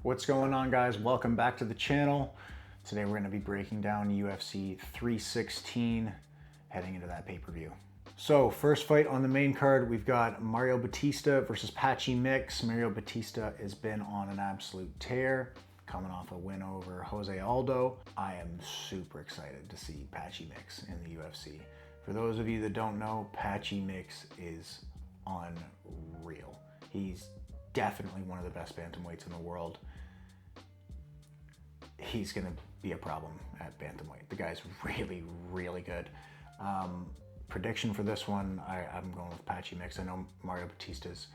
What's going on, guys? Welcome back to the channel. Today we're going to be breaking down UFC 316 heading into that pay-per-view. So first fight on the main card, we've got Mario Batista versus Patchy Mix. Mario Batista has been on an absolute tear, coming off a win over Jose Aldo. I am super excited to see Patchy Mix in the UFC. For those of you that don't know, Patchy Mix is unreal. He's definitely one of the best bantamweights in the world. He's going to be a problem at bantamweight. The guy's really, really good. Prediction for this one, I'm going with Patchy Mix. I know Mario Batista's,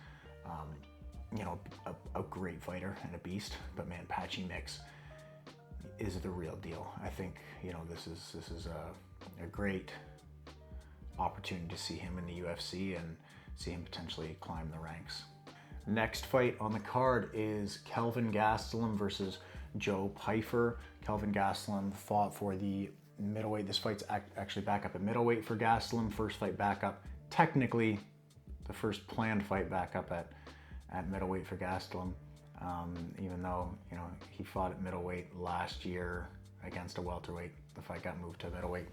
a great fighter and a beast, but man, Patchy Mix is the real deal. I think, this is a great opportunity to see him in the UFC and see him potentially climb the ranks. Next fight on the card is Kelvin Gastelum versus Joe Pyfer. Kelvin Gastelum fought for the middleweight. This fight's actually back up at middleweight for Gastelum. First fight back up, technically the first planned fight back up at middleweight for Gastelum. Even though, he fought at middleweight last year against a welterweight. The fight got moved to middleweight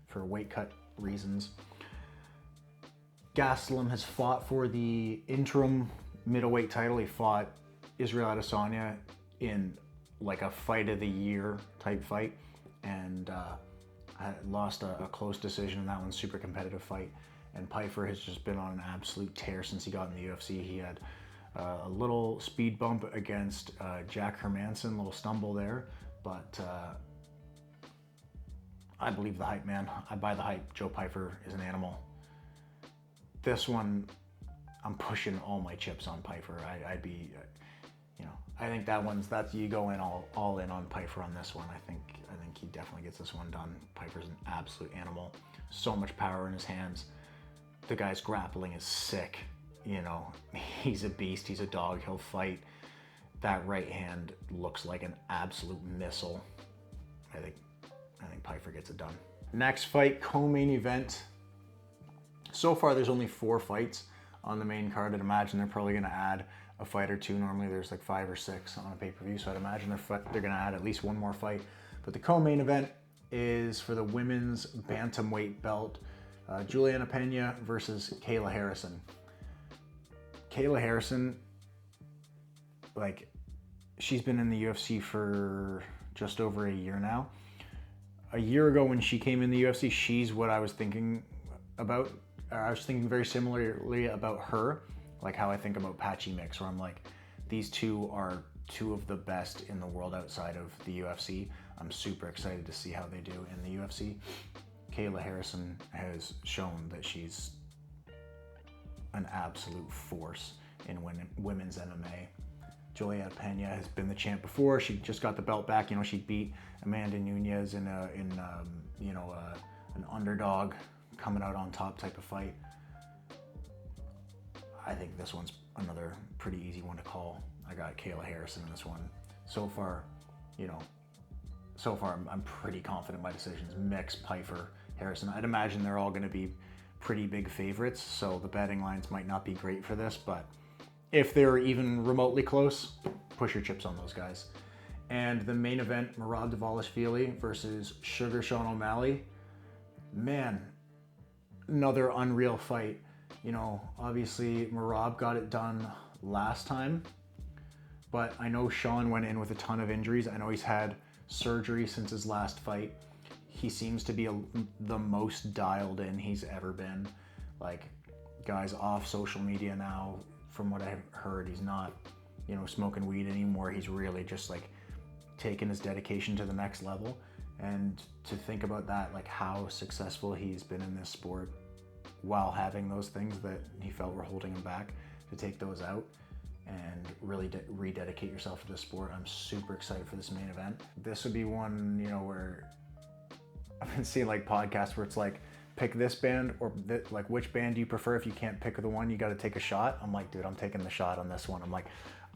for weight cut reasons. Gastelum has fought for the interim middleweight title. He fought Israel Adesanya in like a fight of the year type fight, and lost a close decision in that one. Super competitive fight. And Pyfer has just been on an absolute tear since he got in the UFC. He had a little speed bump against Jack Hermanson, a little stumble there, but I believe the hype, man. I buy the hype. Joe Pyfer is an animal. This one, I'm pushing all my chips on Pyfer. I think that's you go in all in on Pyfer on this one. I think he definitely gets this one done. Pyfer's an absolute animal. So much power in his hands. The guy's grappling is sick. He's a beast. He's a dog. He'll fight. That right hand looks like an absolute missile. I think Pyfer gets it done. Next fight, co-main event. So far, there's only 4 fights on the main card. I'd imagine they're probably going to add a fight or two. Normally, there's like 5 or 6 on a pay-per-view, so I'd imagine they're going to add at least one more fight. But the co-main event is for the women's bantamweight belt. Juliana Pena versus Kayla Harrison. Kayla Harrison, she's been in the UFC for just over a year now. A year ago when she came in the UFC, she's what I was thinking about. I was thinking very similarly about her, like how I think about Patchy Mix, where I'm like, these two are two of the best in the world outside of the UFC. I'm super excited to see how they do in the UFC. Kayla Harrison has shown that she's an absolute force in women's MMA. Juliana Pena has been the champ before. She just got the belt back. She beat Amanda Nunes in an underdog, coming out on top type of fight. I think this one's another pretty easy one to call. I got Kayla Harrison in this one. So far, I'm pretty confident my decisions. Mix, Pyfer, Harrison. I'd imagine they're all going to be pretty big favorites, so the betting lines might not be great for this, but if they're even remotely close, push your chips on those guys. And the main event, Merab Dvalishvili versus Sugar Sean O'Malley. Man, another unreal fight. Obviously Merab got it done last time, but I know Sean went in with a ton of injuries. I know he's had surgery since his last fight. He seems to be the most dialed in he's ever been. Guy's off social media now. From what I've heard, he's not, smoking weed anymore. He's really just taking his dedication to the next level. And to think about that, how successful he's been in this sport while having those things that he felt were holding him back, to take those out and really rededicate yourself to the sport. I'm super excited for this main event. This would be one, where I've been seeing podcasts where it's pick this band or which band do you prefer? If you can't pick the one, you got to take a shot. I'm like, dude, I'm taking the shot on this one. I'm like,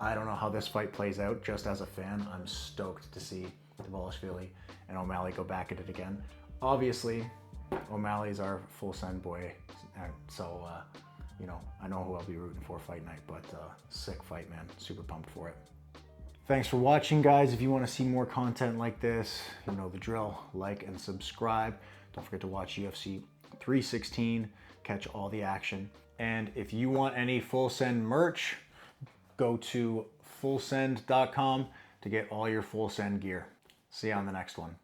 I don't know how this fight plays out. Just as a fan, I'm stoked to see Dvalishvili and O'Malley go back at it again. Obviously, O'Malley's our full send boy, so I know who I'll be rooting for fight night, but sick fight, man. Super pumped for it. Thanks for watching, guys. If you want to see more content like this, you know the drill. Like and subscribe. Don't forget to watch UFC 316, catch all the action. And if you want any Full Send merch, go to fullsend.com to get all your Full Send gear. See you on the next one.